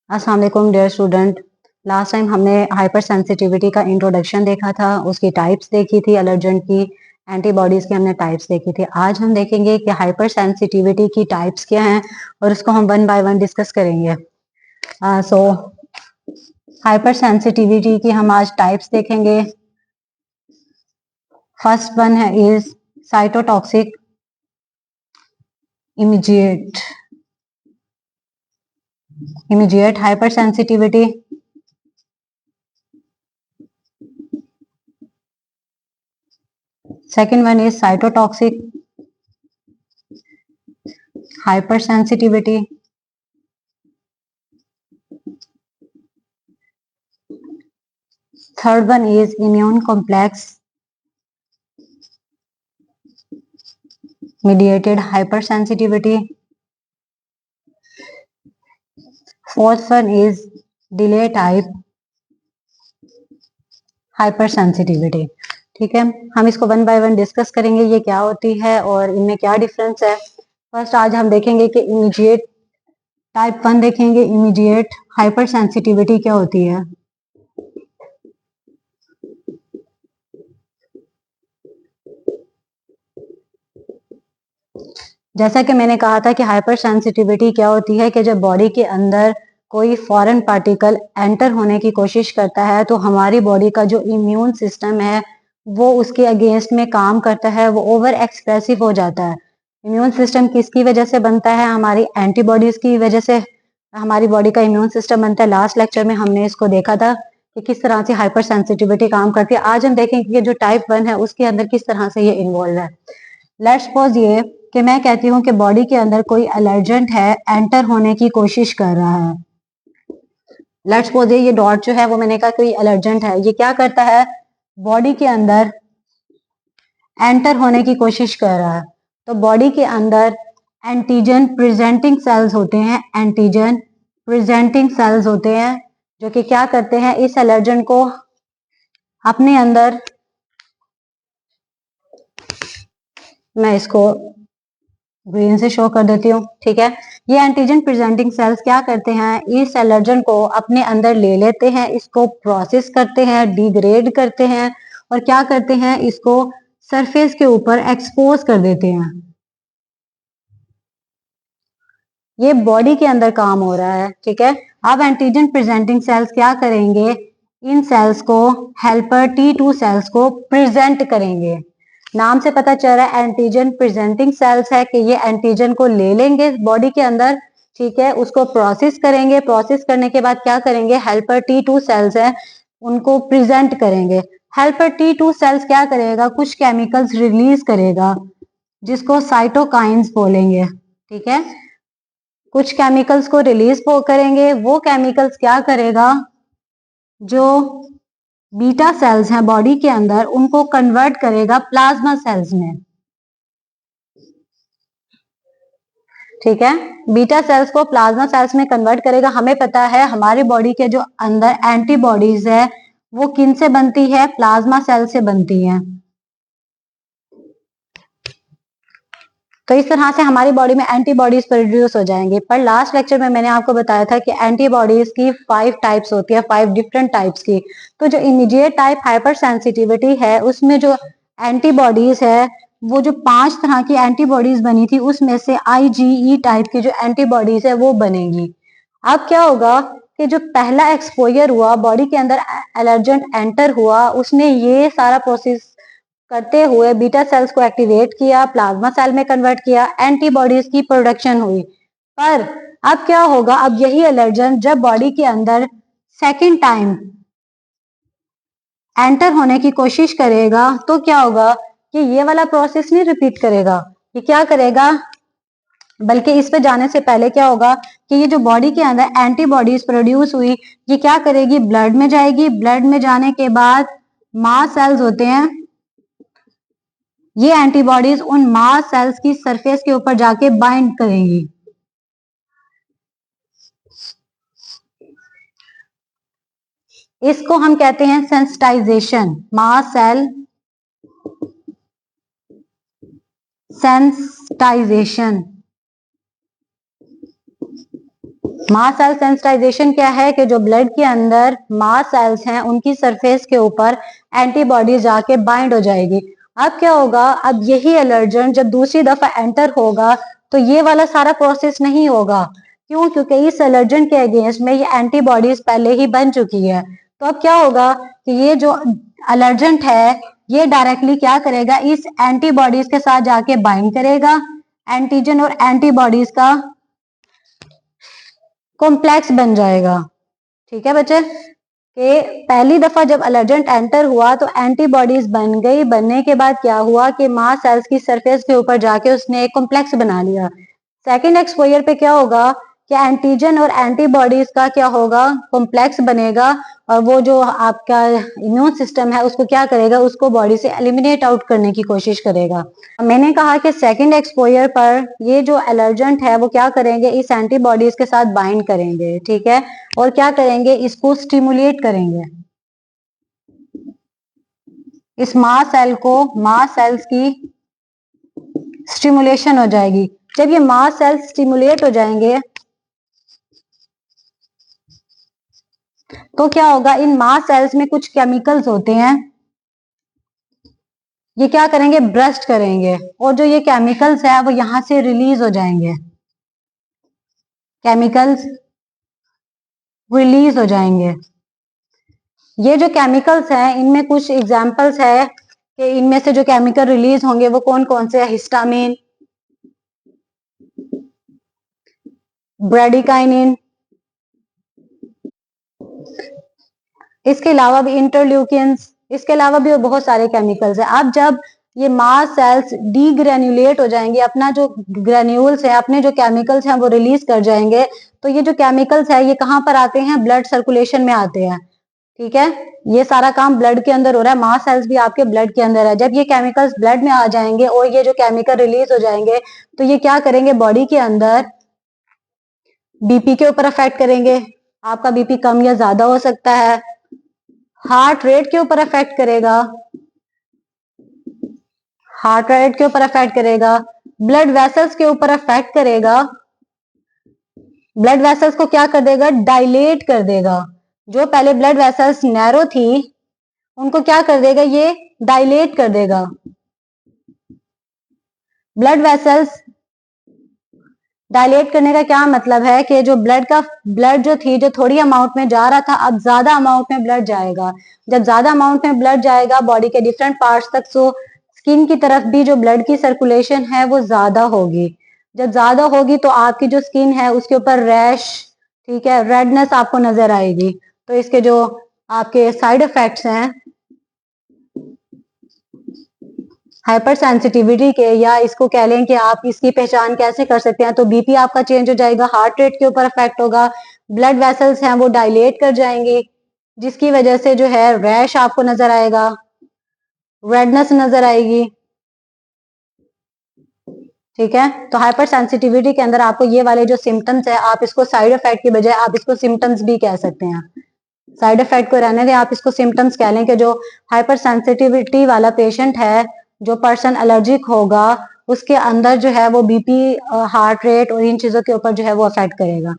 अस्सलाम वालेकुम dear student. Last time हमने हाइपर सेंसिटिविटी का इंट्रोडक्शन देखा था, उसकी टाइप्स देखी थी, अलर्जेंट की, एंटीबॉडीज की हमने टाइप्स देखी थी। आज हम देखेंगे कि हाइपर सेंसिटिविटी की टाइप्स क्या हैं और उसको हम वन बाय वन डिस्कस करेंगे। सो हाइपर सेंसिटिविटी की हम आज टाइप्स देखेंगे। फर्स्ट वन है is cytotoxic immediate hyper sensitivity. Second one is cytotoxic hypersensitivity. Third one is immune complex mediated hypersensitivity. Fourth one is delay type hypersensitivity. ठीक है, हम इसको वन बाय वन डिस्कस करेंगे, ये क्या होती है और इनमें क्या डिफरेंस है। फर्स्ट आज हम देखेंगे कि इमीडिएट टाइप वन देखेंगे। इमीडिएट हाइपर सेंसिटिविटी क्या होती है। जैसा कि मैंने कहा था कि हाइपर सेंसिटिविटी क्या होती है कि जब बॉडी के अंदर कोई फॉरेन पार्टिकल एंटर होने की कोशिश करता है तो हमारी बॉडी का जो इम्यून सिस्टम है वो उसके अगेंस्ट में काम करता है, वो ओवर एक्सप्रेसिव हो जाता है। इम्यून सिस्टम किसकी वजह से बनता है? हमारी एंटीबॉडीज की वजह से हमारी बॉडी का इम्यून सिस्टम बनता है। लास्ट लेक्चर में हमने इसको देखा था कि किस तरह से हाइपर सेंसिटिविटी काम करती है। आज हम देखेंगे कि जो टाइप वन है उसके अंदर किस तरह से ये इन्वॉल्व है। लेट्स सपोज ये कि मैं कहती हूँ कि बॉडी के अंदर कोई एलर्जेंट है, एंटर होने की कोशिश कर रहा है। लेट्स सपोज ये डॉट जो है वो मैंने कहा कोई एलर्जेंट है, ये क्या करता है? बॉडी के अंदर एंटर होने की कोशिश कर रहा है। तो बॉडी के अंदर एंटीजन प्रेजेंटिंग सेल्स होते हैं, एंटीजन प्रेजेंटिंग सेल्स होते हैं जो कि क्या करते हैं? इस एलर्जेंट को अपने अंदर, मैं इसको ग्रीन से शो कर देती हूँ, ठीक है। ये एंटीजन प्रेजेंटिंग सेल्स क्या करते हैं? इस एलर्जन को अपने अंदर ले लेते हैं, इसको प्रोसेस करते हैं, डिग्रेड करते हैं और क्या करते हैं? इसको सरफेस के ऊपर एक्सपोज कर देते हैं। ये बॉडी के अंदर काम हो रहा है, ठीक है। अब एंटीजन प्रेजेंटिंग सेल्स क्या करेंगे? इन सेल्स को, हेल्पर T2 सेल्स को प्रेजेंट करेंगे। नाम से पता चल रहा है एंटीजन प्रेजेंटिंग सेल्स है कि ये एंटीजन को ले लेंगे बॉडी के अंदर, ठीक है, उसको प्रोसेस करेंगे। प्रोसेस करने के बाद क्या करेंगे? हेल्पर T2 सेल्स है उनको प्रेजेंट करेंगे। हेल्पर T2 सेल्स क्या करेगा? कुछ केमिकल्स रिलीज करेगा जिसको साइटोकाइंस बोलेंगे, ठीक है। कुछ केमिकल्स को रिलीज करेंगे, वो केमिकल्स क्या करेगा? जो बीटा सेल्स हैं बॉडी के अंदर उनको कन्वर्ट करेगा प्लाज्मा सेल्स में, ठीक है। बीटा सेल्स को प्लाज्मा सेल्स में कन्वर्ट करेगा। हमें पता है हमारी बॉडी के जो अंदर एंटीबॉडीज है वो किन से बनती है? प्लाज्मा सेल से बनती है। तो इस तरह से हमारी बॉडी में एंटीबॉडीज प्रोड्यूस हो जाएंगे। पर लास्ट लेक्चर में मैंने आपको बताया था कि एंटीबॉडीज की 5 टाइप्स होती है, 5 डिफरेंट टाइप्स की। तो जो इमीडिएट टाइप हाइपर सेंसिटिविटी है उसमें जो एंटीबॉडीज है वो जो 5 तरह की एंटीबॉडीज बनी थी उसमें से IgE टाइप की जो एंटीबॉडीज है वो बनेगी। अब क्या होगा कि जो पहला एक्सपोजर हुआ, बॉडी के अंदर एलर्जेंट एंटर हुआ, उसने ये सारा प्रोसेस करते हुए बीटा सेल्स को एक्टिवेट किया, प्लाज्मा सेल में कन्वर्ट किया, एंटीबॉडीज की प्रोडक्शन हुई। पर अब क्या होगा? अब यही एलर्जन जब बॉडी के अंदर सेकेंड टाइम एंटर होने की कोशिश करेगा तो क्या होगा कि ये वाला प्रोसेस नहीं रिपीट करेगा। ये क्या करेगा? बल्कि इस पे जाने से पहले क्या होगा कि ये जो बॉडी के अंदर एंटीबॉडीज प्रोड्यूस हुई ये क्या करेगी? ब्लड में जाएगी। ब्लड में जाने के बाद मास सेल्स होते हैं, ये एंटीबॉडीज उन मास सेल्स की सरफेस के ऊपर जाके बाइंड करेंगी। इसको हम कहते हैं sensitization, mast cell sensitization. Mast cell sensitization क्या है कि जो ब्लड के अंदर मास्ट सेल्स हैं उनकी सरफेस के ऊपर एंटीबॉडी जाके बाइंड हो जाएगी। अब क्या होगा, अब यही एलर्जन जब दूसरी दफा एंटर होगा तो ये वाला सारा प्रोसेस नहीं होगा। क्यों? क्योंकि इस एलर्जन के अगेंस्ट में ये एंटीबॉडीज पहले ही बन चुकी है। तो अब क्या होगा कि ये जो एलर्जेंट है ये डायरेक्टली क्या करेगा, इस एंटीबॉडीज के साथ जाके बाइंड करेगा। एंटीजन और एंटीबॉडीज का कॉम्प्लेक्स बन जाएगा। ठीक है बच्चे, कि पहली दफा जब एलर्जेंट एंटर हुआ तो एंटीबॉडीज बन गई। बनने के बाद क्या हुआ कि मास्ट सेल्स की सरफेस के ऊपर जाके उसने एक कॉम्प्लेक्स बना लिया। सेकेंड एक्सपोजर पे क्या होगा कि एंटीजन और एंटीबॉडीज का क्या होगा, कॉम्प्लेक्स बनेगा और वो जो आपका इम्यून सिस्टम है उसको क्या करेगा, उसको बॉडी से एलिमिनेट आउट करने की कोशिश करेगा। मैंने कहा कि सेकेंड एक्सपोजर पर ये जो एलर्जेंट है वो क्या करेंगे, इस एंटीबॉडीज के साथ बाइंड करेंगे। ठीक है, और क्या करेंगे, इसको स्टिमुलेट करेंगे। इस मास्ट सेल को, मास्ट सेल्स की स्टिमुलेशन हो जाएगी। जब ये मास्ट सेल्स स्टिमुलेट हो जाएंगे तो क्या होगा, इन मास्ट सेल्स में कुछ केमिकल्स होते हैं, ये क्या करेंगे, ब्रस्ट करेंगे और जो ये केमिकल्स है वो यहां से रिलीज हो जाएंगे। केमिकल्स रिलीज हो जाएंगे। ये जो केमिकल्स हैं इनमें कुछ एग्जांपल्स है कि इनमें से जो केमिकल रिलीज होंगे वो कौन कौन से है। हिस्टामिन, ब्रेडिकाइनिन, इसके अलावा भी इंटरल्यूकिन्स, इसके अलावा भी बहुत सारे केमिकल्स हैं। अब जब ये मास्ट सेल्स डीग्रेन्युलेट हो जाएंगे, अपना जो ग्रेन्यूल्स है, अपने जो केमिकल्स हैं वो रिलीज कर जाएंगे, तो ये जो केमिकल्स है ये कहाँ पर आते हैं, ब्लड सर्कुलेशन में आते हैं। ठीक है, ये सारा काम ब्लड के अंदर हो रहा है, मास्ट सेल्स भी आपके ब्लड के अंदर है। जब ये केमिकल्स ब्लड में आ जाएंगे और ये जो केमिकल रिलीज हो जाएंगे तो ये क्या करेंगे, बॉडी के अंदर बीपी के ऊपर अफेक्ट करेंगे। आपका बीपी कम या ज्यादा हो सकता है। हार्ट रेट के ऊपर अफेक्ट करेगा, हार्ट रेट के ऊपर अफेक्ट करेगा। ब्लड वेसल्स के ऊपर अफेक्ट करेगा। ब्लड वेसल्स को क्या कर देगा, डायलेट कर देगा। जो पहले ब्लड वेसल्स नैरो थी उनको क्या कर देगा, ये डायलेट कर देगा। ब्लड वेसल्स डायलेट करने का क्या मतलब है कि जो ब्लड जो थी, जो थोड़ी अमाउंट में जा रहा था, अब ज्यादा अमाउंट में ब्लड जाएगा। जब ज्यादा अमाउंट में ब्लड जाएगा बॉडी के डिफरेंट पार्ट्स तक, सो स्किन की तरफ भी जो ब्लड की सर्कुलेशन है वो ज्यादा होगी। जब ज्यादा होगी तो आपकी जो स्किन है उसके ऊपर रैश, ठीक है, रेडनेस आपको नजर आएगी। तो इसके जो आपके साइड इफेक्ट्स हैं हाइपर सेंसिटिविटी के, या इसको कह लें कि आप इसकी पहचान कैसे कर सकते हैं, तो बीपी आपका चेंज हो जाएगा, हार्ट रेट के ऊपर इफेक्ट होगा, ब्लड वेसल्स हैं वो डायलेट कर जाएंगे, जिसकी वजह से जो है रैश आपको नजर आएगा, रेडनेस नजर आएगी। ठीक है, तो हाइपर सेंसिटिविटी के अंदर आपको ये वाले जो सिम्टम्स है, आप इसको साइड इफेक्ट की बजाय आप इसको सिम्टम्स भी कह सकते हैं। साइड इफेक्ट को रहने दें, आप इसको सिम्टम्स कह लें कि जो हाइपर सेंसिटिविटी वाला पेशेंट है, जो पर्सन एलर्जिक होगा, उसके अंदर जो है वो बीपी, हार्ट रेट और इन चीजों के ऊपर जो है वो अफेक्ट करेगा।